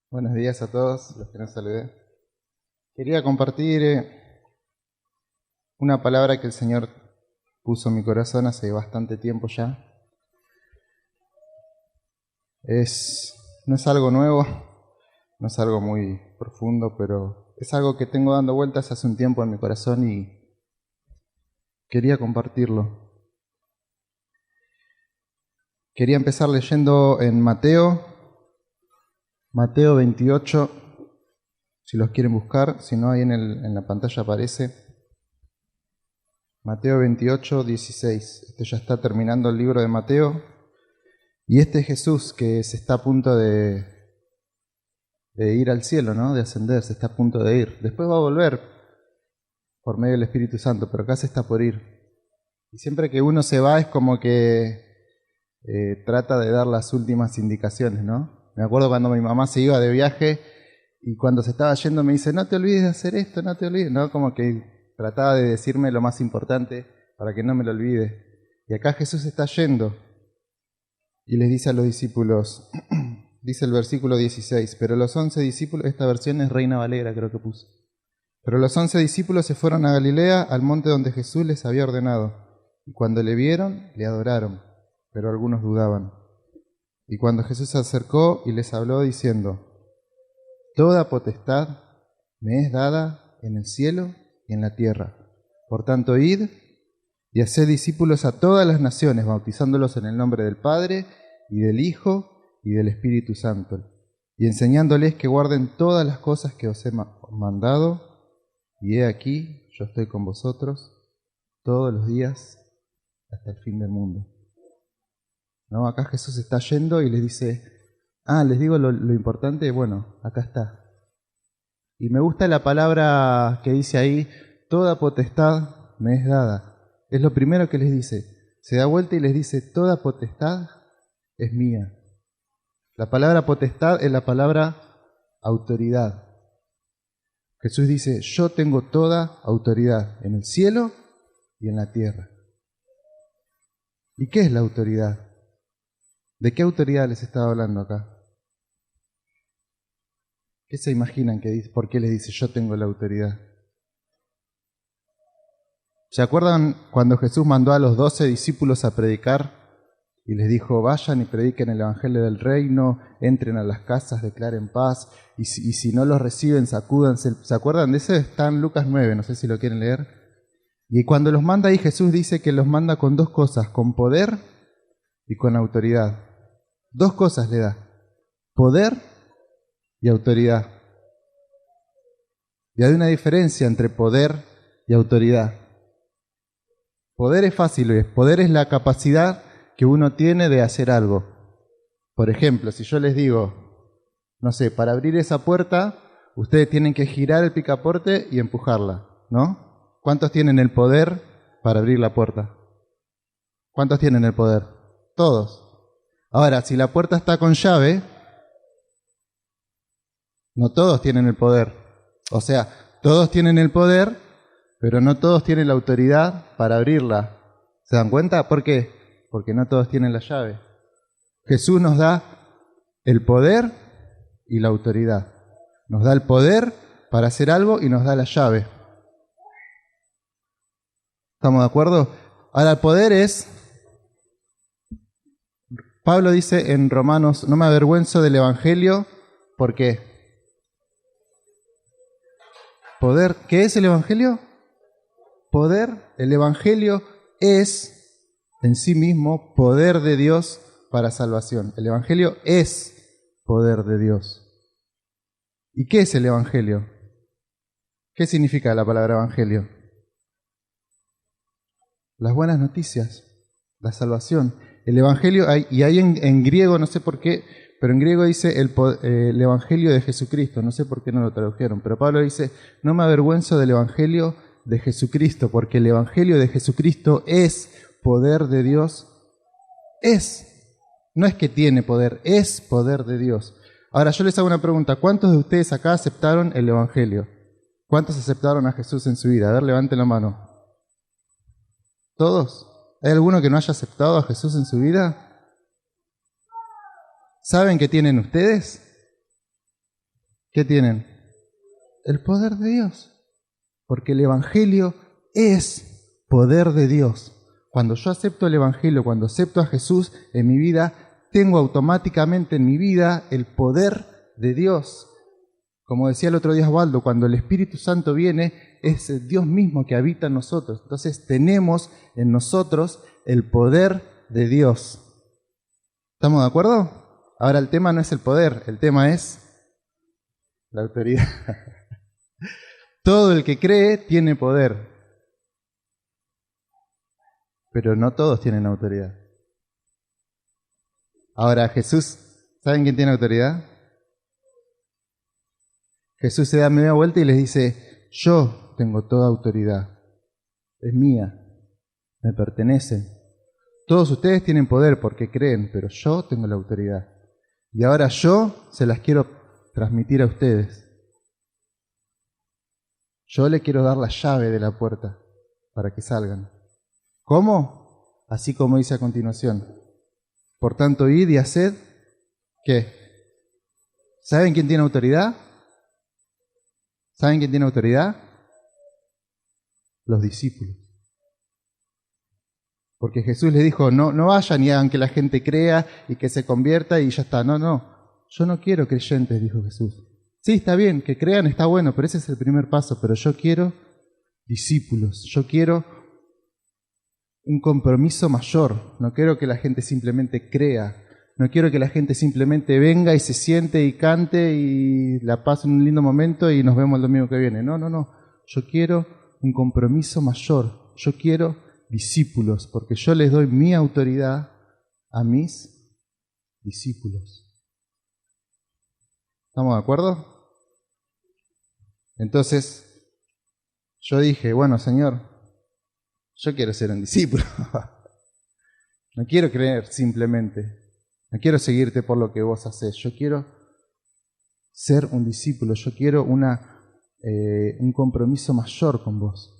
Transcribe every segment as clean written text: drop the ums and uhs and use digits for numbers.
Buenos días a todos los que nos saludé. Quería compartir una palabra que el Señor puso en mi corazón hace bastante tiempo ya. No es algo nuevo, no es algo muy profundo, pero es algo que tengo dando vueltas hace un tiempo en mi corazón y quería compartirlo. Quería empezar leyendo en Mateo 28, si los quieren buscar, si no ahí en la pantalla aparece. Mateo 28, 16. Ya está terminando el libro de Mateo. Y este Jesús que se está a punto de ir al cielo, ¿no? De ascender, se está a punto de ir. Después va a volver por medio del Espíritu Santo, pero acá se está por ir. Y siempre que uno se va es como que trata de dar las últimas indicaciones, ¿no? Me acuerdo cuando mi mamá se iba de viaje y cuando se estaba yendo me dice, no te olvides de hacer esto, no te olvides, ¿no? Como que trataba de decirme lo más importante para que no me lo olvide. Y acá Jesús está yendo y les dice a los discípulos, dice el versículo 16, pero los 11 discípulos, esta versión es Reina Valera creo que puse, pero los 11 discípulos se fueron a Galilea, al monte donde Jesús les había ordenado, y cuando le vieron, le adoraron, pero algunos dudaban. Y cuando Jesús se acercó y les habló diciendo, toda potestad me es dada en el cielo y en la tierra. Por tanto, id y haced discípulos a todas las naciones, bautizándolos en el nombre del Padre, y del Hijo, y del Espíritu Santo, y enseñándoles que guarden todas las cosas que os he mandado, y he aquí, yo estoy con vosotros todos los días hasta el fin del mundo. ¿No? Acá Jesús está yendo y les dice, les digo lo importante, bueno, acá está. Y me gusta la palabra que dice ahí, toda potestad me es dada. Es lo primero que les dice. Se da vuelta y les dice, toda potestad es mía. La palabra potestad es la palabra autoridad. Jesús dice, yo tengo toda autoridad en el cielo y en la tierra. ¿Y qué es la autoridad? ¿De qué autoridad les estaba hablando acá? ¿Qué se imaginan que dice? ¿Por qué les dice yo tengo la autoridad? ¿Se acuerdan cuando Jesús mandó a los 12 discípulos a predicar y les dijo, vayan y prediquen el Evangelio del Reino, entren a las casas, declaren paz, y si no los reciben, sacúdanse? ¿Se acuerdan de eso? Está en Lucas 9, no sé si lo quieren leer. Y cuando los manda ahí, Jesús dice que los manda con dos cosas, con poder y con autoridad. Dos cosas le da, poder y autoridad. Y hay una diferencia entre poder y autoridad. Poder es fácil, poder es la capacidad que uno tiene de hacer algo. Por ejemplo, si yo les digo, no sé, para abrir esa puerta, ustedes tienen que girar el picaporte y empujarla, ¿no? ¿Cuántos tienen el poder para abrir la puerta? ¿Cuántos tienen el poder? Todos. Ahora, si la puerta está con llave, no todos tienen el poder. O sea, todos tienen el poder, pero no todos tienen la autoridad para abrirla. ¿Se dan cuenta? ¿Por qué? Porque no todos tienen la llave. Jesús nos da el poder y la autoridad. Nos da el poder para hacer algo y nos da la llave. ¿Estamos de acuerdo? Ahora el poder es, Pablo dice en Romanos, no me avergüenzo del Evangelio, ¿por qué? Poder, ¿qué es el Evangelio? Poder, el Evangelio es en sí mismo poder de Dios para salvación. El Evangelio es poder de Dios. ¿Y qué es el Evangelio? ¿Qué significa la palabra Evangelio? Las buenas noticias, la salvación. El Evangelio, y hay en griego, no sé por qué, pero en griego dice el Evangelio de Jesucristo, no sé por qué no lo tradujeron, pero Pablo dice, no me avergüenzo del Evangelio de Jesucristo, porque el Evangelio de Jesucristo es poder de Dios, no es que tiene poder, es poder de Dios. Ahora yo les hago una pregunta, ¿cuántos de ustedes acá aceptaron el Evangelio? ¿Cuántos aceptaron a Jesús en su vida? A ver, levanten la mano. ¿Todos? ¿Hay alguno que no haya aceptado a Jesús en su vida? ¿Saben qué tienen ustedes? ¿Qué tienen? El poder de Dios. Porque el Evangelio es poder de Dios. Cuando yo acepto el Evangelio, cuando acepto a Jesús en mi vida, tengo automáticamente en mi vida el poder de Dios. Como decía el otro día Osvaldo, cuando el Espíritu Santo viene, es Dios mismo que habita en nosotros. Entonces tenemos en nosotros el poder de Dios. ¿Estamos de acuerdo? Ahora el tema no es el poder, el tema es la autoridad. Todo el que cree tiene poder, pero no todos tienen autoridad. Ahora Jesús, ¿saben quién tiene autoridad? Jesús se da media vuelta y les dice, yo tengo toda autoridad, es mía, me pertenece. Todos ustedes tienen poder porque creen, pero yo tengo la autoridad. Y ahora yo se las quiero transmitir a ustedes. Yo le quiero dar la llave de la puerta para que salgan. ¿Cómo? Así como dice a continuación. Por tanto, id y haced, ¿qué? ¿Saben quién tiene autoridad? ¿Saben quién tiene autoridad? Los discípulos. Porque Jesús les dijo, no vayan y hagan que la gente crea y que se convierta y ya está. No, yo no quiero creyentes, dijo Jesús. Sí, está bien, que crean está bueno, pero ese es el primer paso. Pero yo quiero discípulos, yo quiero un compromiso mayor. No quiero que la gente simplemente crea, no quiero que la gente simplemente venga y se siente y cante y la pase un lindo momento y nos vemos el domingo que viene. No, yo quiero un compromiso mayor, yo quiero discípulos, porque yo les doy mi autoridad a mis discípulos. ¿Estamos de acuerdo? Entonces, yo dije, bueno, Señor, yo quiero ser un discípulo. No quiero creer simplemente. No quiero seguirte por lo que vos hacés. Yo quiero ser un discípulo. Yo quiero un compromiso mayor con vos.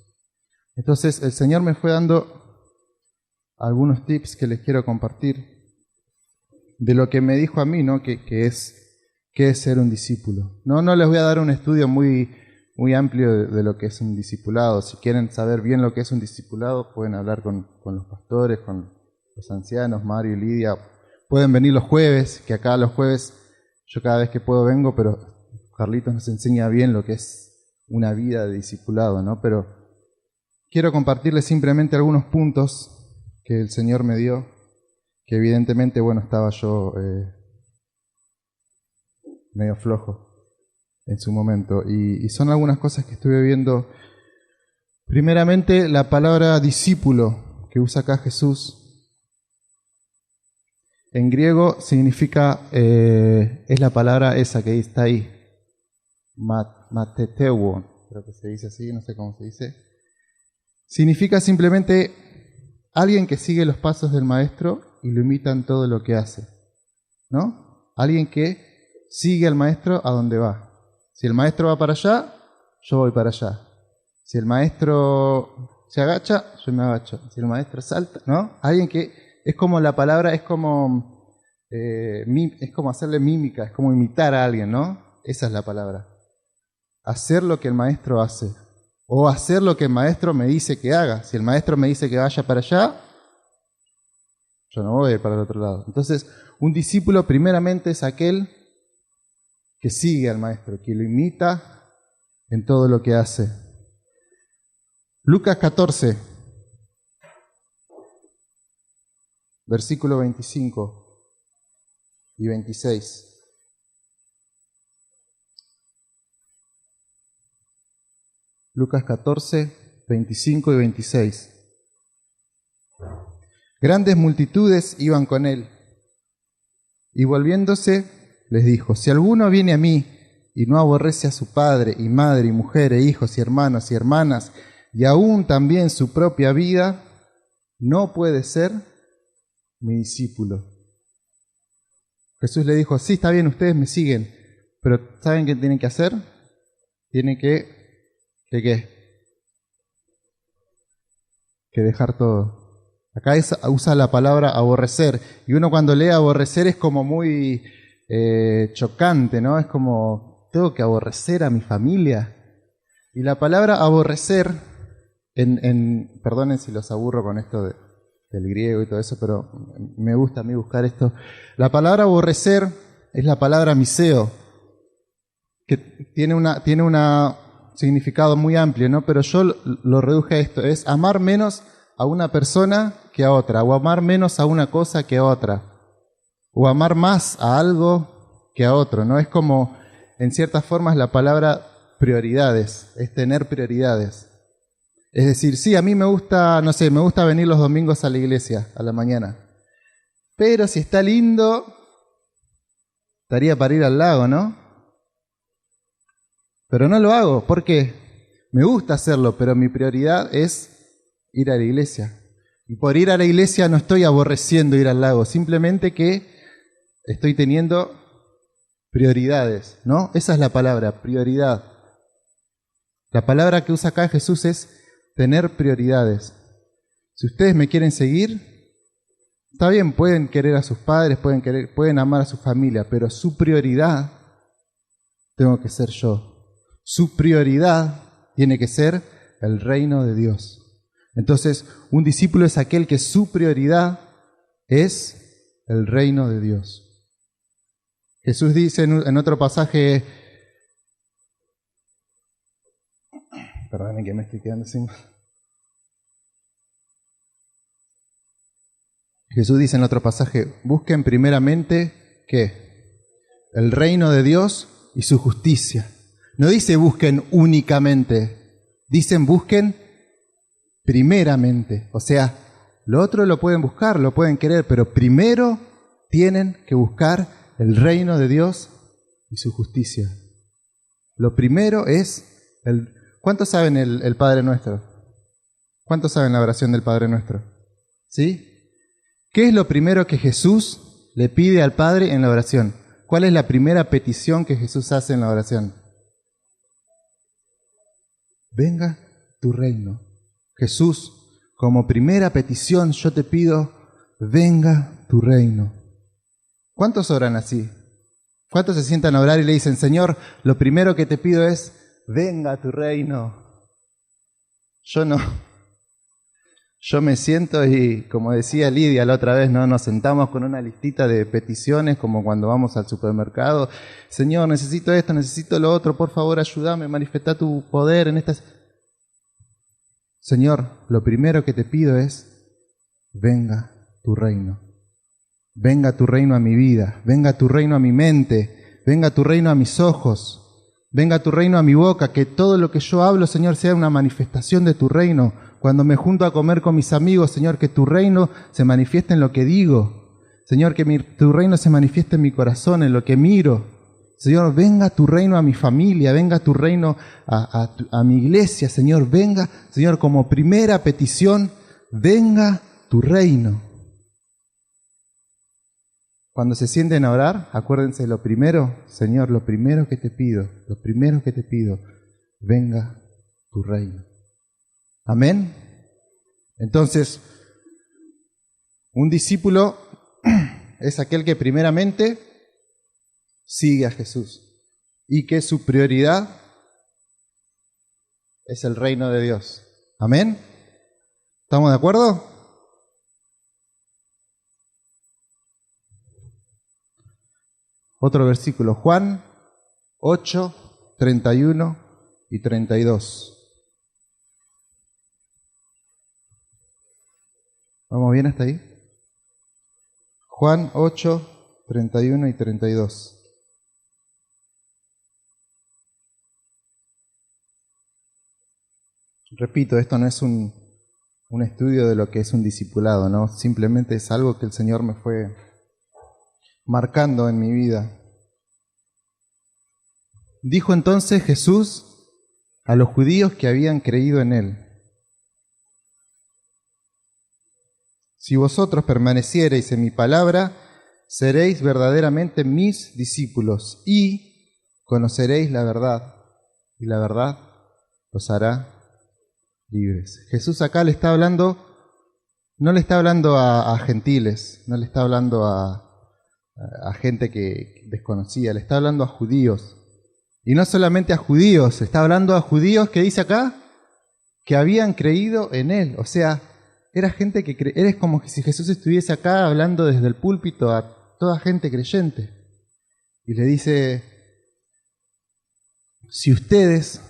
Entonces, el Señor me fue dando algunos tips que les quiero compartir de lo que me dijo a mí, ¿no? Que es ser un discípulo. No les voy a dar un estudio muy amplio de lo que es un discipulado. Si quieren saber bien lo que es un discipulado, pueden hablar con los pastores, con los ancianos, Mario y Lidia. Pueden venir los jueves, que acá los jueves yo cada vez que puedo vengo, pero Carlitos nos enseña bien lo que es una vida de discipulado, ¿no? Pero quiero compartirles simplemente algunos puntos que el Señor me dio, que evidentemente, bueno, estaba yo medio flojo en su momento. Y son algunas cosas que estuve viendo. Primeramente, la palabra discípulo que usa acá Jesús, en griego significa, es la palabra esa que está ahí, mateteuo, creo que se dice así, no sé cómo se dice. Significa simplemente alguien que sigue los pasos del maestro y lo imita en todo lo que hace, ¿no? Alguien que sigue al maestro a donde va. Si el maestro va para allá, yo voy para allá. Si el maestro se agacha, yo me agacho. Si el maestro salta, ¿no? Alguien que es como la palabra, es como hacerle mímica, es como imitar a alguien, ¿no? Esa es la palabra. Hacer lo que el maestro hace. O hacer lo que el maestro me dice que haga. Si el maestro me dice que vaya para allá, yo no voy para el otro lado. Entonces, un discípulo primeramente es aquel que sigue al maestro, que lo imita en todo lo que hace. Lucas 14, versículo 25 y 26. Lucas 14, 25 y 26. Grandes multitudes iban con él, y volviéndose les dijo, si alguno viene a mí y no aborrece a su padre y madre y mujer e hijos y hermanos y hermanas y aún también su propia vida, no puede ser mi discípulo. Jesús le dijo, sí, está bien, ustedes me siguen, pero ¿saben qué tienen que hacer? Tienen que dejar todo. Acá usa la palabra aborrecer, y uno cuando lee aborrecer es como muy chocante, ¿no? Es como tengo que aborrecer a mi familia. Y la palabra aborrecer, perdonen si los aburro con esto del griego y todo eso, pero me gusta a mí buscar esto. La palabra aborrecer es la palabra miseo, que tiene un significado muy amplio, ¿no? Pero yo lo reduje a esto, es amar menos a una persona que a otra, o amar menos a una cosa que a otra, o amar más a algo que a otro, ¿no? Es como, en ciertas formas, la palabra prioridades, es tener prioridades. Es decir, sí, a mí me gusta, no sé, me gusta venir los domingos a la iglesia, a la mañana. Pero si está lindo, estaría para ir al lago, ¿no? Pero no lo hago, ¿por qué? Me gusta hacerlo, pero mi prioridad es ir a la iglesia. Y por ir a la iglesia no estoy aborreciendo ir al lago, simplemente que estoy teniendo prioridades, ¿no? Esa es la palabra, prioridad. La palabra que usa acá Jesús es tener prioridades. Si ustedes me quieren seguir, está bien, pueden querer a sus padres, pueden amar a su familia, pero su prioridad tengo que ser yo. Su prioridad tiene que ser el reino de Dios. Entonces, un discípulo es aquel que su prioridad es el reino de Dios. Jesús dice en otro pasaje, perdónenme que me estoy quedando sin... Jesús dice en otro pasaje, busquen primeramente, ¿qué? El reino de Dios y su justicia. No dice busquen únicamente, dicen busquen primeramente. O sea, lo otro lo pueden buscar, lo pueden querer, pero primero tienen que buscar el reino de Dios y su justicia. Lo primero es ¿cuántos saben el Padre Nuestro? ¿Cuántos saben la oración del Padre Nuestro? ¿Sí? ¿Qué es lo primero que Jesús le pide al Padre en la oración? ¿Cuál es la primera petición que Jesús hace en la oración? Venga tu reino. Jesús, como primera petición yo te pido, venga tu reino. ¿Cuántos oran así? ¿Cuántos se sientan a orar y le dicen, Señor, lo primero que te pido es, venga tu reino? Yo no. Yo me siento y, como decía Lidia la otra vez, ¿no? Nos sentamos con una listita de peticiones, como cuando vamos al supermercado. Señor, necesito esto, necesito lo otro, por favor, ayúdame, manifestá tu poder en estas... Señor, lo primero que te pido es, venga tu reino. Venga tu reino a mi vida, venga tu reino a mi mente, venga tu reino a mis ojos, venga tu reino a mi boca, que todo lo que yo hablo, Señor, sea una manifestación de tu reino. Cuando me junto a comer con mis amigos, Señor, que tu reino se manifieste en lo que digo. Señor, que tu reino se manifieste en mi corazón, en lo que miro. Señor, venga tu reino a mi familia, venga tu reino a mi iglesia, Señor, venga, Señor, como primera petición, venga tu reino. Cuando se sienten a orar, acuérdense lo primero, Señor, lo primero que te pido, venga tu reino. Amén. Entonces, un discípulo es aquel que primeramente sigue a Jesús y que su prioridad es el reino de Dios. Amén. ¿Estamos de acuerdo? Otro versículo, Juan 8, 31 y 32. ¿Vamos bien hasta ahí? Juan 8, 31 y 32. Repito, esto no es un estudio de lo que es un discipulado, ¿no? Simplemente es algo que el Señor me fue marcando en mi vida. Dijo entonces Jesús a los judíos que habían creído en Él: si vosotros permaneciereis en mi palabra, seréis verdaderamente mis discípulos y conoceréis la verdad, y la verdad os hará libres. Jesús acá le está hablando, no le está hablando a gentiles, no le está hablando a gente que desconocía, le está hablando a judíos. Y no solamente a judíos, está hablando a judíos que dice acá, que habían creído en Él. O sea, era gente que era como si Jesús estuviese acá hablando desde el púlpito a toda gente creyente. Y le dice, si ustedes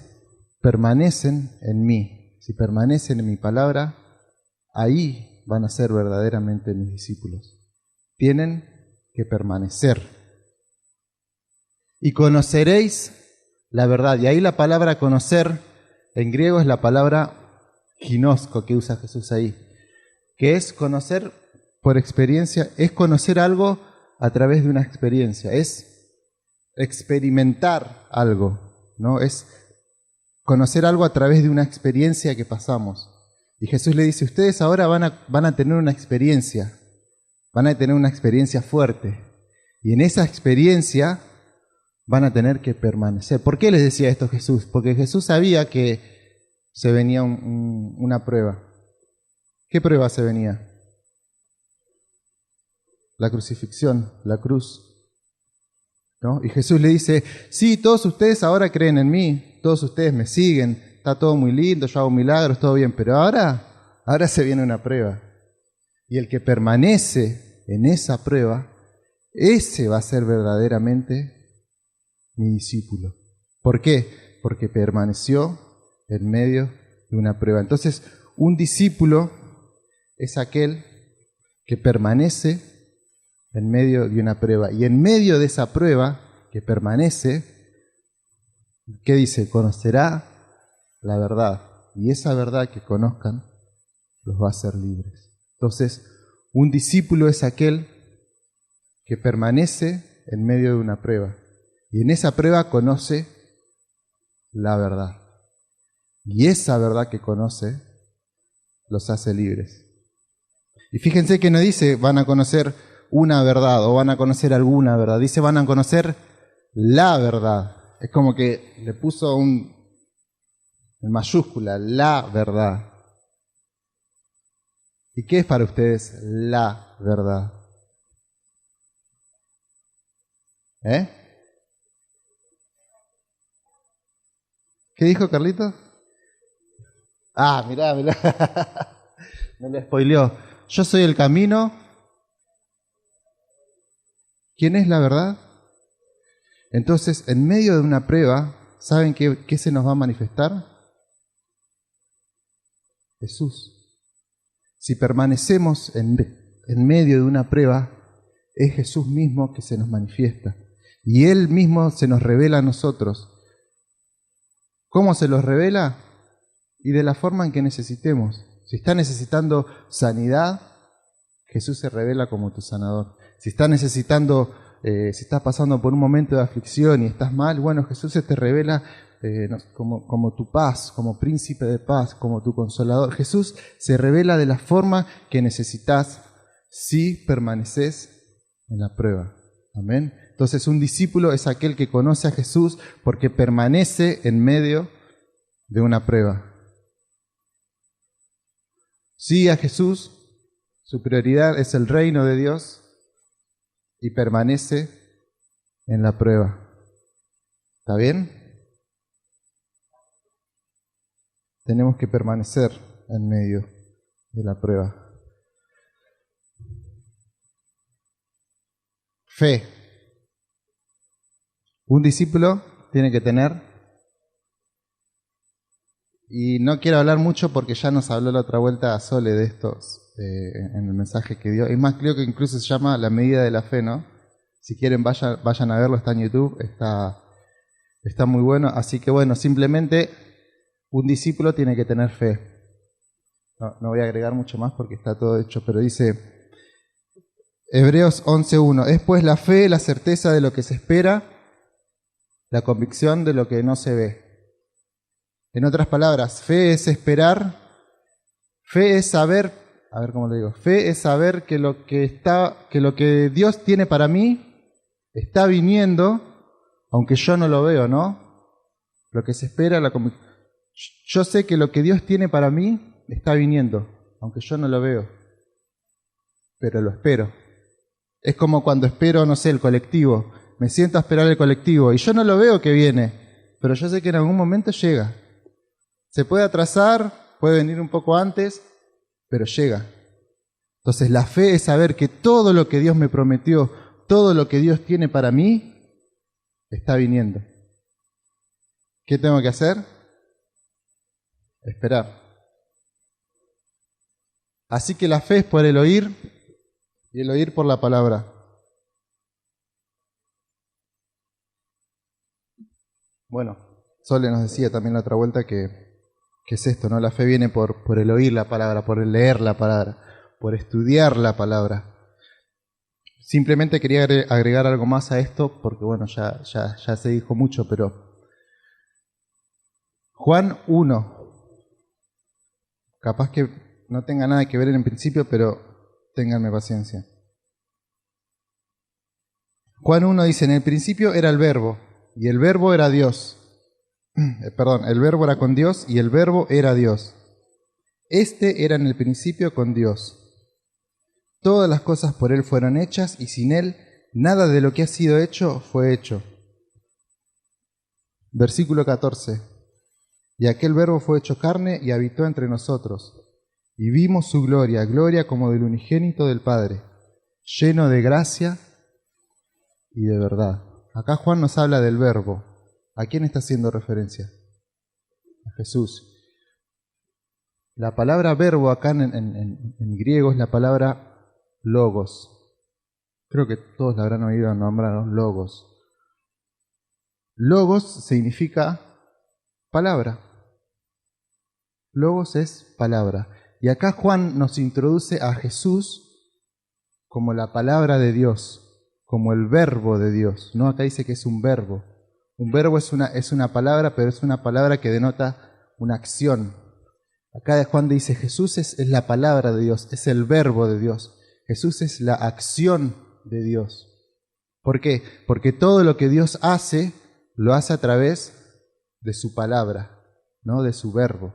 permanecen en mí, si permanecen en mi palabra, ahí van a ser verdaderamente mis discípulos. Tienen que permanecer. Y conoceréis la verdad. Y ahí la palabra conocer en griego es la palabra ginosko que usa Jesús ahí, que es conocer por experiencia, es conocer algo a través de una experiencia, es experimentar algo, ¿no? Es conocer algo a través de una experiencia que pasamos. Y Jesús le dice, ustedes ahora van a tener una experiencia fuerte. Y en esa experiencia van a tener que permanecer. ¿Por qué les decía esto Jesús? Porque Jesús sabía que se venía una prueba. ¿Qué prueba se venía? La crucifixión, la cruz, ¿no? Y Jesús le dice, sí, todos ustedes ahora creen en mí, todos ustedes me siguen, está todo muy lindo, yo hago milagros, todo bien, pero ahora se viene una prueba. Y el que permanece en esa prueba, ese va a ser verdaderamente mi discípulo. ¿Por qué? Porque permaneció en medio de una prueba. Entonces, un discípulo es aquel que permanece en medio de una prueba. Y en medio de esa prueba que permanece, ¿qué dice? Conocerá la verdad. Y esa verdad que conozcan los va a hacer libres. Entonces, un discípulo es aquel que permanece en medio de una prueba. Y en esa prueba conoce la verdad. Y esa verdad que conoce los hace libres. Y fíjense que no dice van a conocer una verdad o van a conocer alguna verdad. Dice van a conocer la verdad. Es como que le puso en mayúscula, la verdad. ¿Y qué es para ustedes la verdad? ¿Qué dijo Carlito? Mirá. Me lo spoileó. Yo soy el camino. ¿Quién es la verdad? Entonces, en medio de una prueba, ¿saben qué se nos va a manifestar? Jesús. Si permanecemos en medio de una prueba, es Jesús mismo que se nos manifiesta. Y Él mismo se nos revela a nosotros. ¿Cómo se los revela? Y de la forma en que necesitemos. Si está necesitando sanidad, Jesús se revela como tu sanador. Si estás pasando por un momento de aflicción y estás mal, bueno, Jesús se te revela como tu paz, como príncipe de paz, como tu consolador. Jesús se revela de la forma que necesitas si permaneces en la prueba. Amén. Entonces un discípulo es aquel que conoce a Jesús porque permanece en medio de una prueba. Sigue a Jesús, su prioridad es el reino de Dios y permanece en la prueba. ¿Está bien? Tenemos que permanecer en medio de la prueba. Fe. Un discípulo tiene que tener, y no quiero hablar mucho porque ya nos habló la otra vuelta a Sole de esto en el mensaje que dio. Es más, creo que incluso se llama La medida de la fe, ¿no? Si quieren vayan a verlo, está en YouTube, está muy bueno. Así que bueno, simplemente un discípulo tiene que tener fe. No voy a agregar mucho más porque está todo hecho, pero dice Hebreos 11:1, es pues la fe, la certeza de lo que se espera, la convicción de lo que no se ve. En otras palabras, fe es esperar, fe es saber, a ver cómo le digo, fe es saber que lo que Dios tiene para mí está viniendo, aunque yo no lo veo, ¿no? Lo que se espera, la convicción. Yo sé que lo que Dios tiene para mí está viniendo, aunque yo no lo veo, pero lo espero. Es como cuando espero, no sé, el colectivo. Me siento a esperar el colectivo y yo no lo veo que viene, pero yo sé que en algún momento llega. Se puede atrasar, puede venir un poco antes, pero llega. Entonces la fe es saber que todo lo que Dios me prometió, todo lo que Dios tiene para mí, está viniendo. ¿Qué tengo que hacer? Esperar. Así que la fe es por el oír y el oír por la palabra. Bueno, Sole nos decía también la otra vuelta que es esto, ¿no? La fe viene por el oír la palabra, por el leer la palabra, por estudiar la palabra. Simplemente quería agregar algo más a esto, porque bueno, ya se dijo mucho, pero Juan 1, capaz que no tenga nada que ver en el principio, pero ténganme paciencia. Juan 1 dice, en el principio era el verbo, y el verbo era Dios. El verbo era con Dios, y el verbo era Dios. Este era en el principio con Dios. Todas las cosas por Él fueron hechas, y sin Él nada de lo que ha sido hecho fue hecho. Versículo 14. Y aquel verbo fue hecho carne y habitó entre nosotros. Y vimos su gloria, gloria como del unigénito del Padre, lleno de gracia y de verdad. Acá Juan nos habla del verbo. ¿A quién está haciendo referencia? A Jesús. La palabra verbo acá en griego es la palabra logos. Creo que todos la habrán oído nombrar, ¿no? Logos. Logos significa palabra. Logos es palabra. Y acá Juan nos introduce a Jesús como la palabra de Dios, como el verbo de Dios. ¿No? Acá dice que es un verbo. Un verbo es una palabra, pero es una palabra que denota una acción. Acá Juan dice, Jesús es la palabra de Dios, es el verbo de Dios. Jesús es la acción de Dios. ¿Por qué? Porque todo lo que Dios hace, lo hace a través de su palabra, no de su verbo.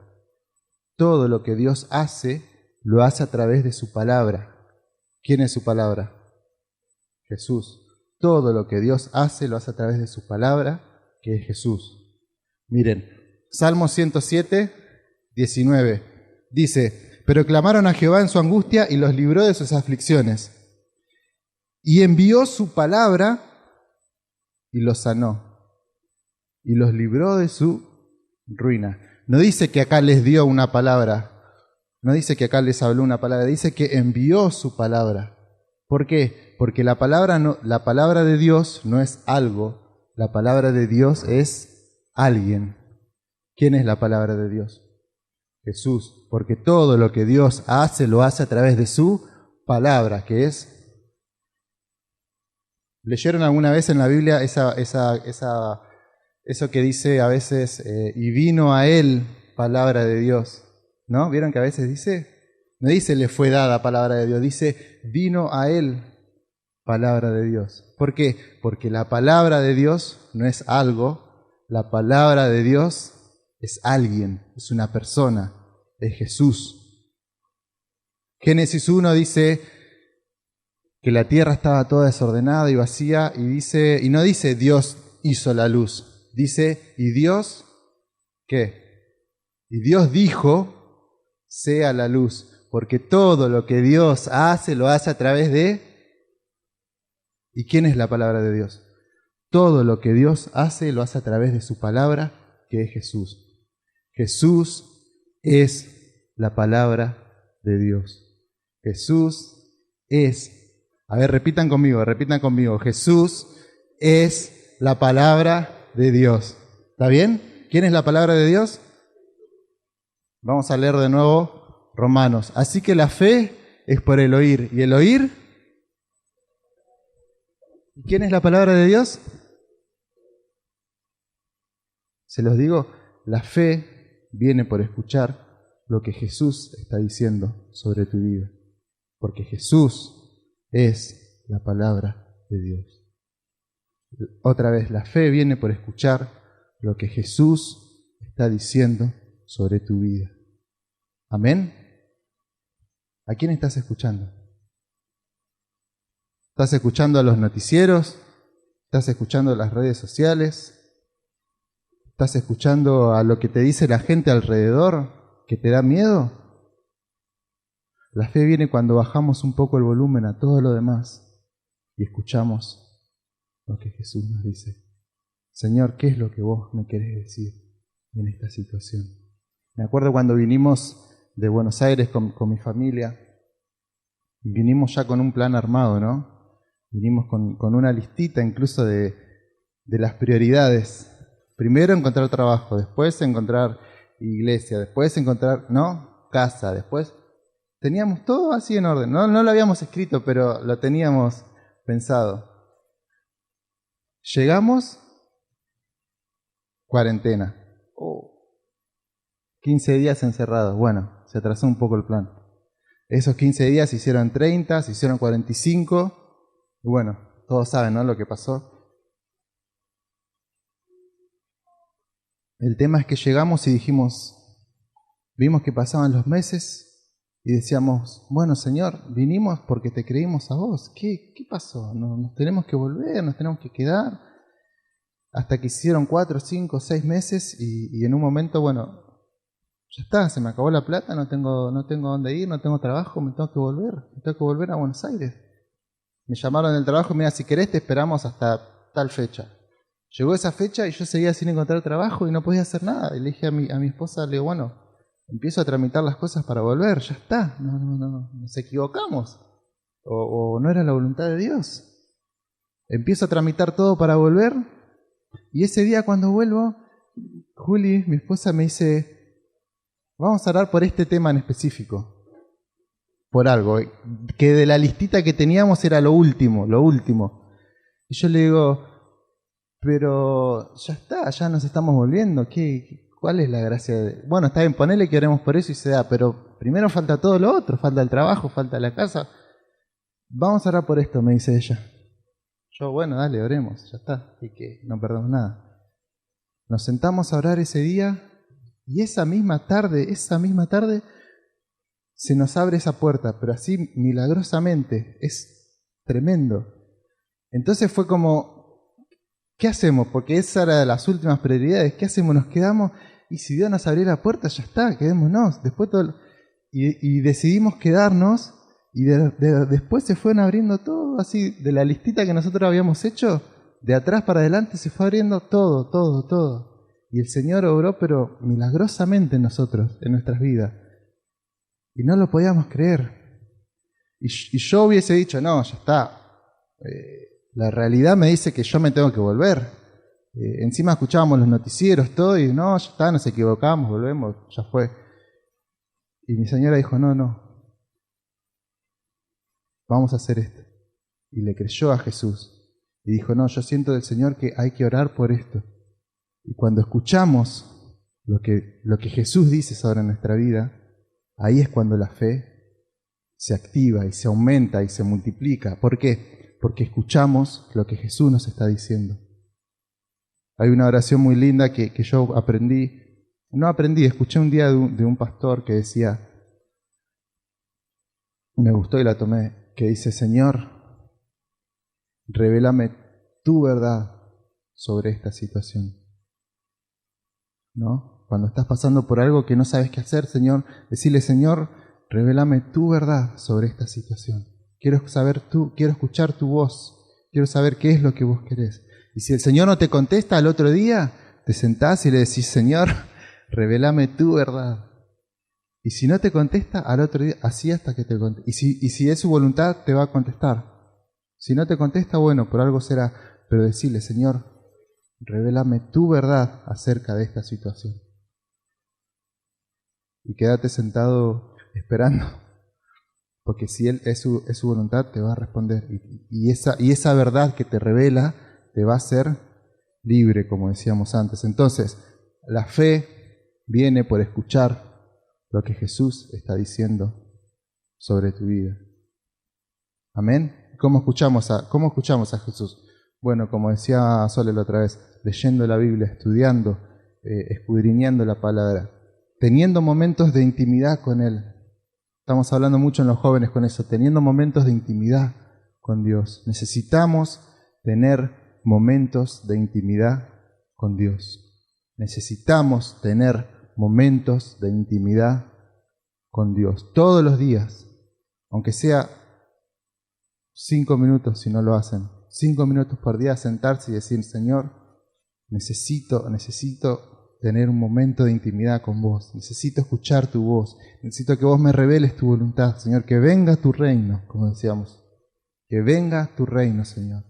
Todo lo que Dios hace, lo hace a través de su palabra. ¿Quién es su palabra? Jesús. Todo lo que Dios hace, lo hace a través de su palabra, que es Jesús. Miren, Salmo 107, 19, dice, pero clamaron a Jehová en su angustia y los libró de sus aflicciones. Y envió su palabra y los sanó. Y los libró de su ruina. No dice que acá les dio una palabra, no dice que acá les habló una palabra, dice que envió su palabra. ¿Por qué? Porque la palabra de Dios no es algo, la palabra de Dios es alguien. ¿Quién es la palabra de Dios? Jesús, porque todo lo que Dios hace, lo hace a través de su palabra, que es... ¿Leyeron alguna vez en la Biblia eso que dice a veces, y vino a él palabra de Dios? ¿No? ¿Vieron que a veces dice? No dice le fue dada palabra de Dios, dice vino a él palabra de Dios. ¿Por qué? Porque la palabra de Dios no es algo, la palabra de Dios es alguien, es una persona, es Jesús. Génesis 1 dice que la tierra estaba toda desordenada y vacía, y no dice Dios hizo la luz, dice, ¿y Dios qué? Y Dios dijo, sea la luz, porque todo lo que Dios hace, lo hace a través de... ¿Y quién es la palabra de Dios? Todo lo que Dios hace, lo hace a través de su palabra, que es Jesús. Jesús es la palabra de Dios. Jesús es... A ver, repitan conmigo. Jesús es la palabra de Dios. ¿Está bien? ¿Quién es la palabra de Dios? Vamos a leer de nuevo Romanos. Así que la fe es por el oír. ¿Y el oír? ¿Quién es la palabra de Dios? Se los digo, la fe viene por escuchar lo que Jesús está diciendo sobre tu vida. Porque Jesús es la palabra de Dios. Otra vez, la fe viene por escuchar lo que Jesús está diciendo sobre tu vida. ¿Amén? ¿A quién estás escuchando? ¿Estás escuchando a los noticieros? ¿Estás escuchando las redes sociales? ¿Estás escuchando a lo que te dice la gente alrededor que te da miedo? La fe viene cuando bajamos un poco el volumen a todo lo demás y escuchamos lo que Jesús nos dice. Señor, ¿qué es lo que vos me querés decir en esta situación? Me acuerdo cuando vinimos de Buenos Aires con mi familia, y vinimos ya con un plan armado, ¿no? Vinimos con una listita incluso de las prioridades. Primero encontrar trabajo, después encontrar iglesia, después encontrar, ¿no? Casa, después... Teníamos todo así en orden. No lo habíamos escrito, pero lo teníamos pensado. Llegamos, cuarentena. 15 días encerrados. Bueno, se atrasó un poco el plan. Esos 15 días se hicieron 30, se hicieron 45. Y bueno, todos saben, ¿no?, lo que pasó. El tema es que llegamos y vimos que pasaban los meses y decíamos, bueno, Señor, vinimos porque te creímos a vos. ¿Qué pasó? Nos tenemos que volver, nos tenemos que quedar. Hasta que hicieron 4, 5, 6 meses y en un momento, bueno, ya está, se me acabó la plata, no tengo dónde ir, no tengo trabajo, me tengo que volver a Buenos Aires. Me llamaron del trabajo, mira, si querés te esperamos hasta tal fecha. Llegó esa fecha y yo seguía sin encontrar trabajo y no podía hacer nada. Y le dije a mi esposa, le digo, bueno, empiezo a tramitar las cosas para volver, ya está, no, nos equivocamos, o no era la voluntad de Dios. Empiezo a tramitar todo para volver, y ese día cuando vuelvo, Juli, mi esposa, me dice, vamos a orar por este tema en específico, por algo, que de la listita que teníamos era lo último. Y yo le digo, pero ya está, ya nos estamos volviendo, ¿cuál es la gracia? Bueno, está bien, ponele que oremos por eso y se da, pero primero falta todo lo otro, falta el trabajo, falta la casa. Vamos a orar por esto, me dice ella. Yo, bueno, dale, oremos, ya está, y que no perdamos nada. Nos sentamos a orar ese día y esa misma tarde, se nos abre esa puerta, pero así milagrosamente, es tremendo. Entonces fue como, ¿qué hacemos? Porque esa era de las últimas prioridades. ¿Qué hacemos? Nos quedamos y si Dios nos abrió la puerta, ya está, quedémonos. Después y decidimos quedarnos y después se fueron abriendo todo así, de la listita que nosotros habíamos hecho, de atrás para adelante se fue abriendo todo. Y el Señor obró, pero milagrosamente en nosotros, en nuestras vidas. Y no lo podíamos creer. Y yo hubiese dicho, no, ya está. La realidad me dice que yo me tengo que volver. Encima escuchábamos los noticieros, todo, y no, ya está, nos equivocamos, volvemos, ya fue. Y mi señora dijo, no, vamos a hacer esto. Y le creyó a Jesús. Y dijo, no, yo siento del Señor que hay que orar por esto. Y cuando escuchamos lo que Jesús dice sobre nuestra vida, ahí es cuando la fe se activa y se aumenta y se multiplica. ¿Por qué? Porque escuchamos lo que Jesús nos está diciendo. Hay una oración muy linda que yo escuché un día de un pastor que decía, me gustó y la tomé, que dice, Señor, revélame tu verdad sobre esta situación. ¿No? Cuando estás pasando por algo que no sabes qué hacer, Señor, decirle, Señor, revélame tu verdad sobre esta situación. Quiero escuchar tu voz, quiero saber qué es lo que vos querés. Y si el Señor no te contesta al otro día, te sentás y le decís, Señor, revélame tu verdad. Y si no te contesta, al otro día, así hasta que te conteste. Y si es su voluntad, te va a contestar. Si no te contesta, bueno, por algo será. Pero decirle, Señor, revélame tu verdad acerca de esta situación. Y quédate sentado esperando. Porque si Él es su voluntad, te va a responder. Y esa verdad que te revela, te va a hacer libre, como decíamos antes. Entonces, la fe viene por escuchar lo que Jesús está diciendo sobre tu vida. Amén. ¿Cómo escuchamos a Jesús? Bueno, como decía Sole la otra vez, leyendo la Biblia, estudiando, escudriñando la palabra, teniendo momentos de intimidad con Él. Estamos hablando mucho en los jóvenes con eso, teniendo momentos de intimidad con Dios. Necesitamos tener momentos de intimidad con Dios. Necesitamos tener momentos de intimidad con Dios todos los días, aunque sea 5 minutos si no lo hacen. 5 minutos por día sentarse y decir, Señor, necesito tener un momento de intimidad con vos. Necesito escuchar tu voz. Necesito que vos me reveles tu voluntad, Señor. Que venga tu reino, como decíamos. Que venga tu reino, Señor.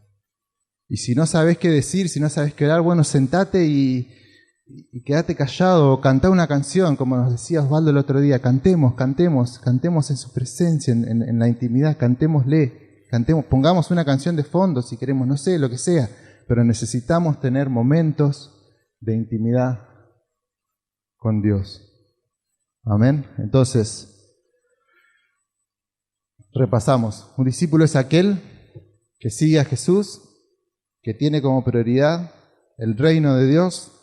Y si no sabes qué decir, si no sabes qué orar, bueno, sentate y quédate callado o cantá una canción, como nos decía Osvaldo el otro día. Cantemos en su presencia, en la intimidad. Cantémosle, pongamos una canción de fondo si queremos, no sé, lo que sea. Pero necesitamos tener momentos de intimidad con Dios. Amén. Entonces, repasamos. Un discípulo es aquel que sigue a Jesús, que tiene como prioridad el reino de Dios,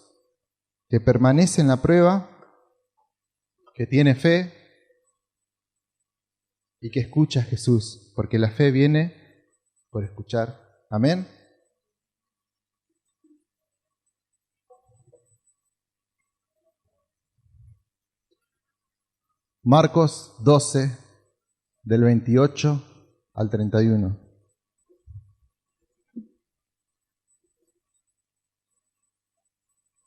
que permanece en la prueba, que tiene fe y que escucha a Jesús, porque la fe viene por escuchar. Amén. Marcos 12, del 28 al 31.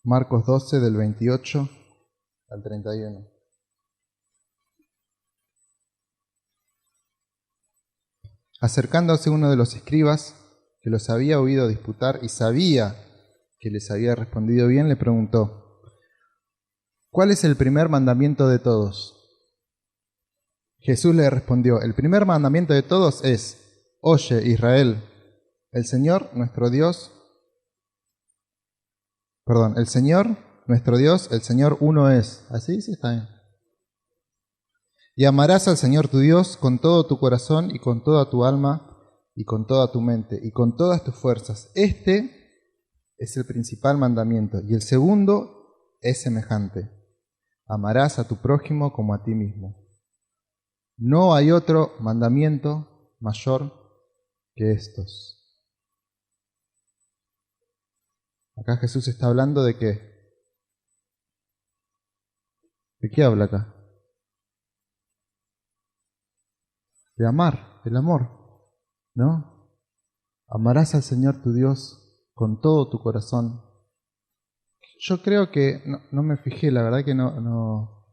Marcos 12, del 28 al 31. Acercándose uno de los escribas, que los había oído disputar y sabía que les había respondido bien, le preguntó, ¿cuál es el primer mandamiento de todos? Jesús le respondió, el primer mandamiento de todos es, oye Israel, el Señor nuestro Dios, el Señor uno es. ¿Así dice? Está bien. Y amarás al Señor tu Dios con todo tu corazón y con toda tu alma y con toda tu mente y con todas tus fuerzas. Este es el principal mandamiento. Y el segundo es semejante. Amarás a tu prójimo como a ti mismo. No hay otro mandamiento mayor que estos. Acá Jesús está hablando de qué. ¿De qué habla acá? De amar, del amor, ¿no? Amarás al Señor tu Dios con todo tu corazón. Yo creo que, no me fijé, la verdad que no,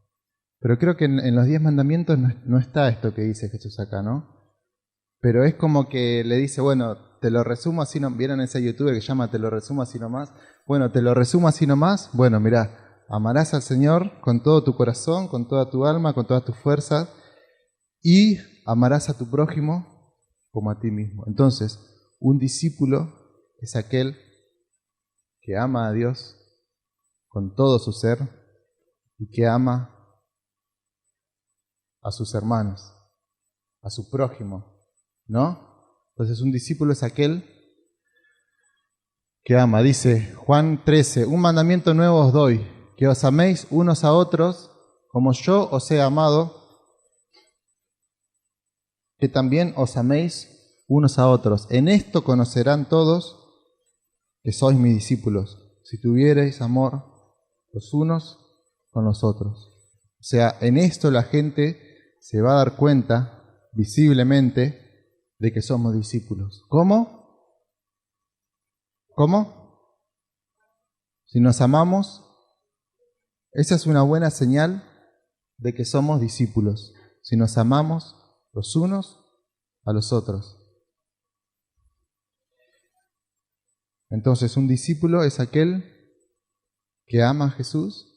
pero creo que en los 10 mandamientos no está esto que dice Jesús acá, ¿no? Pero es como que le dice, bueno, te lo resumo así, no, ¿vieron ese youtuber que llama te lo resumo así nomás? Bueno, te lo resumo así nomás. Bueno, mirá, amarás al Señor con todo tu corazón, con toda tu alma, con todas tus fuerzas y amarás a tu prójimo como a ti mismo. Entonces, un discípulo es aquel que ama a Dios con todo su ser y que ama a sus hermanos, a su prójimo, ¿no? Entonces, un discípulo es aquel que ama. Dice Juan 13, un mandamiento nuevo os doy, que os améis unos a otros como yo os he amado, que también os améis unos a otros. En esto conocerán todos que sois mis discípulos, si tuviereis amor los unos con los otros. O sea, en esto la gente se va a dar cuenta visiblemente de que somos discípulos. ¿Cómo? ¿Cómo? Si nos amamos, esa es una buena señal de que somos discípulos. Si nos amamos los unos a los otros. Entonces, un discípulo es aquel que ama a Jesús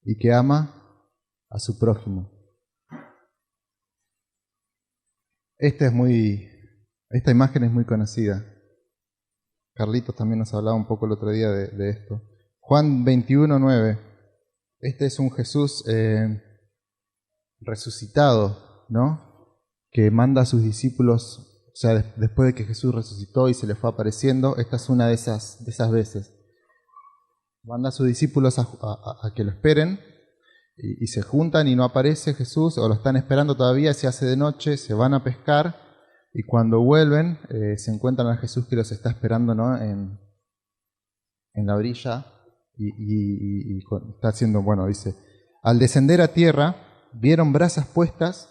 y que ama a su prójimo. Esta imagen es muy conocida. Carlitos también nos hablaba un poco el otro día de esto. Juan 21:9. Este es un Jesús resucitado, ¿no? Que manda a sus discípulos, o sea, después de que Jesús resucitó y se les fue apareciendo, esta es una de esas veces. Manda a sus discípulos a que lo esperen y se juntan y no aparece Jesús, o lo están esperando todavía, se hace de noche, se van a pescar y cuando vuelven se encuentran a Jesús que los está esperando, ¿no? en la orilla está haciendo, bueno, dice, al descender a tierra, vieron brasas puestas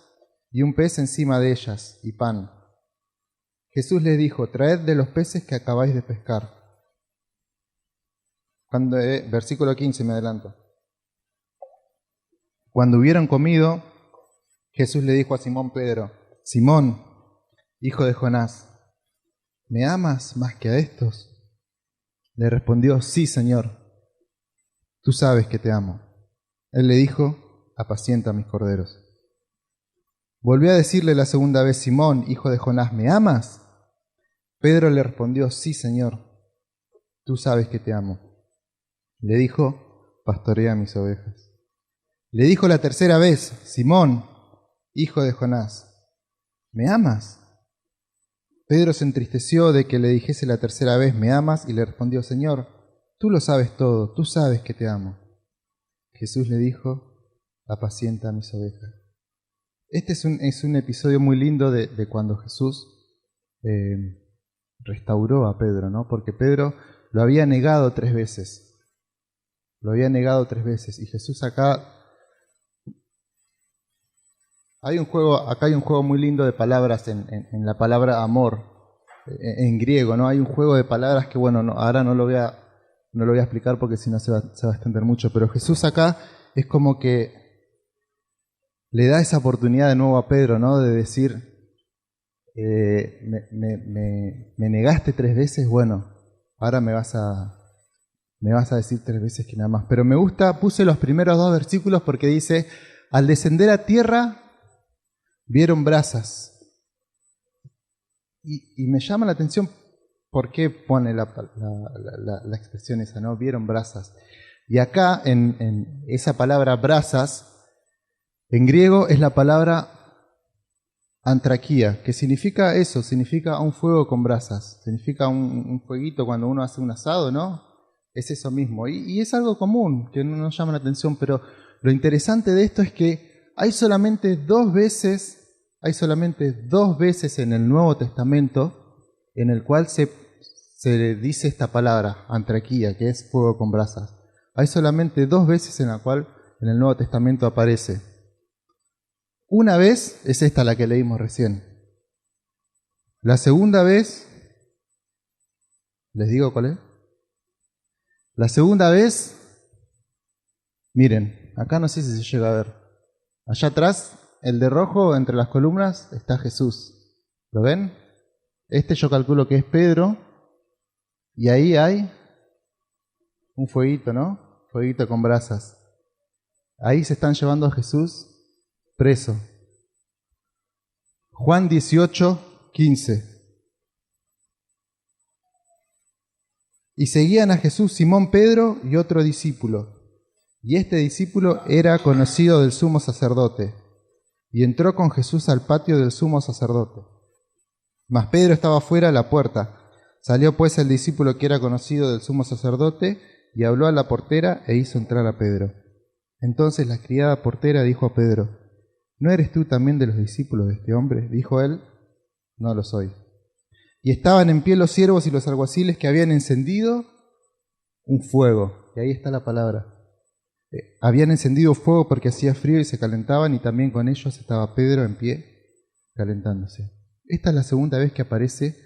y un pez encima de ellas, y pan. Jesús les dijo, traed de los peces que acabáis de pescar. Versículo 15, me adelanto. Cuando hubieron comido, Jesús le dijo a Simón Pedro, Simón, hijo de Jonás, ¿me amas más que a estos? Le respondió, sí, Señor, tú sabes que te amo. Él le dijo, apacienta mis corderos. Volvió a decirle la segunda vez, Simón, hijo de Jonás, ¿me amas? Pedro le respondió, sí, Señor, tú sabes que te amo. Le dijo, pastorea mis ovejas. Le dijo la tercera vez, Simón, hijo de Jonás, ¿me amas? Pedro se entristeció de que le dijese la tercera vez, ¿me amas? Y le respondió, Señor, tú lo sabes todo, tú sabes que te amo. Jesús le dijo, apacienta mis ovejas. Este es un episodio muy lindo de cuando Jesús restauró a Pedro, ¿no? Porque Pedro lo había negado 3 veces. Lo había negado 3 veces. Y Jesús acá hay un juego muy lindo de palabras en la palabra amor, en griego, ¿no? Hay un juego de palabras que, bueno, ahora no lo voy a explicar porque si no se va a extender mucho, pero Jesús acá es como que le da esa oportunidad de nuevo a Pedro, ¿no? De decir, me negaste 3 veces, bueno, ahora me vas a decir 3 veces que nada más. Pero puse los primeros 2 versículos porque dice, al descender a tierra, vieron brasas. Y me llama la atención por qué pone la expresión esa, ¿no? Vieron brasas. Y acá, en esa palabra brasas, en griego es la palabra antraquía, que significa eso, significa un fuego con brasas. Significa un fueguito cuando uno hace un asado, ¿no? Es eso mismo. Y es algo común, que no nos llama la atención, pero lo interesante de esto es que hay solamente dos veces en el Nuevo Testamento en el cual se dice esta palabra, antraquía, que es fuego con brasas. Hay solamente 2 veces en la cual en el Nuevo Testamento aparece. Una vez es esta la que leímos recién. La segunda vez, ¿les digo cuál es? La segunda vez, miren, acá no sé si se llega a ver. Allá atrás, el de rojo, entre las columnas, está Jesús. ¿Lo ven? Este yo calculo que es Pedro. Y ahí hay un fueguito, ¿no? Fueguito con brasas. Ahí se están llevando a Jesús preso. Juan 18:15. Y seguían a Jesús Simón Pedro y otro discípulo. Y este discípulo era conocido del sumo sacerdote. Y entró con Jesús al patio del sumo sacerdote. Mas Pedro estaba fuera a la puerta. Salió pues el discípulo que era conocido del sumo sacerdote y habló a la portera e hizo entrar a Pedro. Entonces la criada portera dijo a Pedro, ¿no eres tú también de los discípulos de este hombre? Dijo él, no lo soy. Y estaban en pie los siervos y los alguaciles que habían encendido un fuego. Y ahí está la palabra. Habían encendido fuego porque hacía frío y se calentaban, y también con ellos estaba Pedro en pie calentándose. Esta es la segunda vez que aparece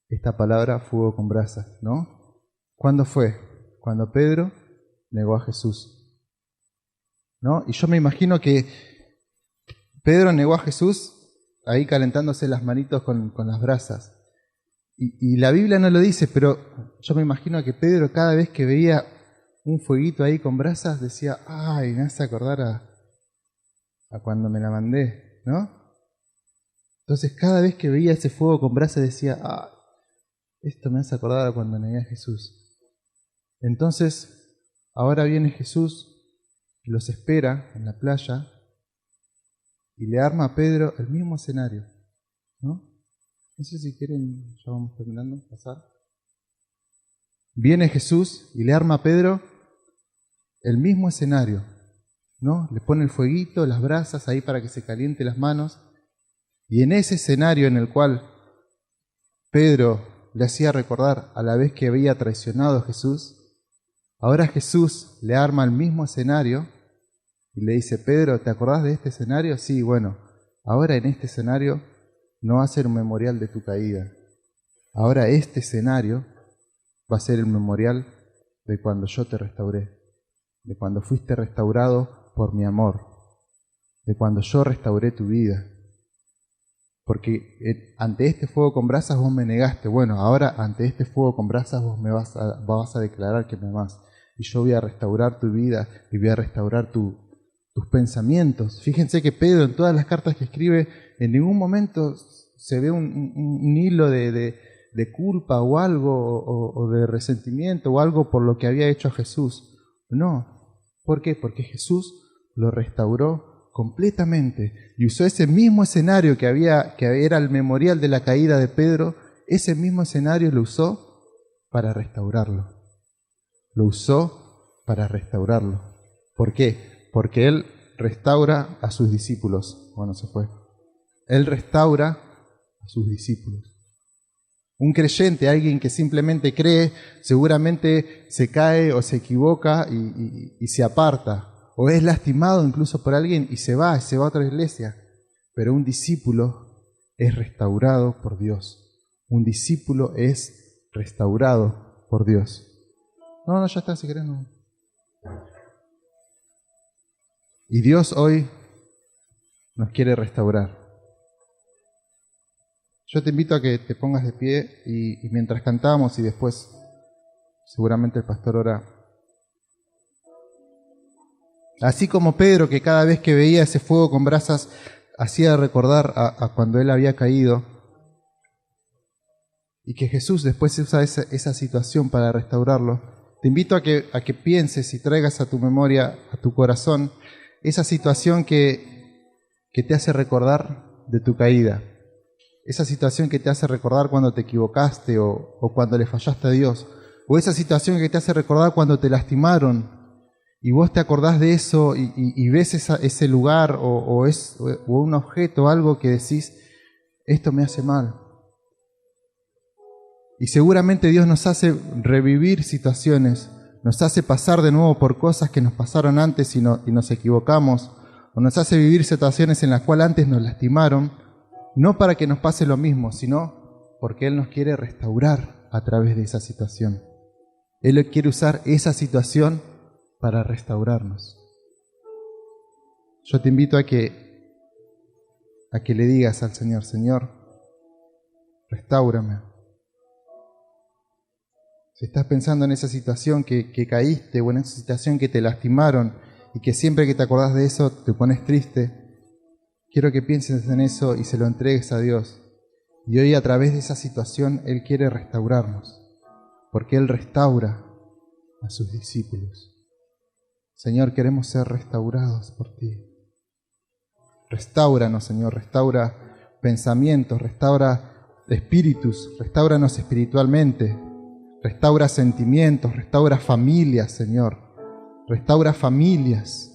esta palabra fuego con brasas, ¿no? ¿Cuándo fue? Cuando Pedro negó a Jesús, ¿no? Y yo me imagino que Pedro negó a Jesús ahí calentándose las manitos con las brasas. Y la Biblia no lo dice, pero yo me imagino que Pedro cada vez que veía un fueguito ahí con brasas decía, ay, me hace acordar a cuando me la mandé, ¿no? Entonces cada vez que veía ese fuego con brasas decía, ah, esto me hace acordar a cuando negué a Jesús. Entonces, ahora viene Jesús, los espera en la playa y le arma a Pedro el mismo escenario, ¿no? No sé si quieren, ya vamos terminando, pasar. Viene Jesús y le arma a Pedro el mismo escenario, ¿no? Le pone el fueguito, las brasas ahí para que se caliente las manos. Y en ese escenario en el cual Pedro le hacía recordar a la vez que había traicionado a Jesús, Ahora Jesús le arma el mismo escenario y le dice, Pedro, ¿te acordás de este escenario? Sí, bueno, ahora en este escenario no va a ser un memorial de tu caída. Ahora este escenario va a ser el memorial de cuando yo te restauré, de cuando fuiste restaurado por mi amor, de cuando yo restauré tu vida. Porque ante este fuego con brasas vos me negaste. Bueno, ahora ante este fuego con brasas vos me vas a declarar que me amás. Y yo voy a restaurar tu vida y voy a restaurar tus pensamientos. Fíjense que Pedro en todas las cartas que escribe, en ningún momento se ve un hilo de culpa o algo, o de resentimiento o algo por lo que había hecho a Jesús. No. ¿Por qué? Porque Jesús lo restauró completamente y usó ese mismo escenario que era el memorial de la caída de Pedro, ese mismo escenario lo usó para restaurarlo. Lo usó para restaurarlo. ¿Por qué? Porque Él restaura a sus discípulos. Bueno, se fue. Él restaura a sus discípulos. Un creyente, alguien que simplemente cree, seguramente se cae o se equivoca y se aparta. O es lastimado incluso por alguien y se va a otra iglesia. Pero un discípulo es restaurado por Dios. Un discípulo es restaurado por Dios. No, ya está, si querés no. Y Dios hoy nos quiere restaurar. Yo te invito a que te pongas de pie y mientras cantamos y después seguramente el pastor ora. Así como Pedro, que cada vez que veía ese fuego con brasas hacía recordar a cuando él había caído, y que Jesús después usa esa situación para restaurarlo, te invito a que pienses y traigas a tu memoria, a tu corazón, esa situación que te hace recordar de tu caída, esa situación que te hace recordar cuando te equivocaste o cuando le fallaste a Dios, o esa situación que te hace recordar cuando te lastimaron, y vos te acordás de eso y ves ese lugar o un objeto, algo que decís, esto me hace mal. Y seguramente Dios nos hace revivir situaciones, nos hace pasar de nuevo por cosas que nos pasaron antes y nos equivocamos, o nos hace vivir situaciones en las cuales antes nos lastimaron, no para que nos pase lo mismo, sino porque Él nos quiere restaurar a través de esa situación. Él quiere usar esa situación para restaurarnos. Yo te invito a que le digas al Señor, Señor, restáurame. Si estás pensando en esa situación que caíste o en esa situación que te lastimaron y que siempre que te acordás de eso te pones triste, quiero que pienses en eso y se lo entregues a Dios. Y hoy a través de esa situación Él quiere restaurarnos, porque Él restaura a sus discípulos. Señor, queremos ser restaurados por Ti. Restáuranos, Señor, restaura pensamientos, restaura espíritus, restáuranos espiritualmente, restaura sentimientos, restaura familias, Señor, restaura familias,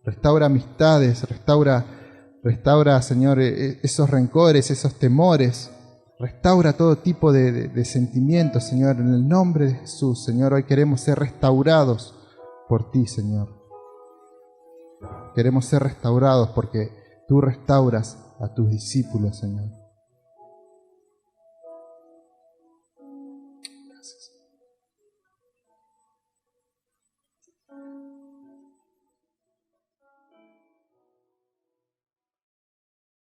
restaura amistades, restaura, Señor, esos rencores, esos temores, restaura todo tipo de sentimientos, Señor, en el nombre de Jesús. Señor, hoy queremos ser restaurados por Ti, Señor. Queremos ser restaurados porque Tú restauras a Tus discípulos, Señor.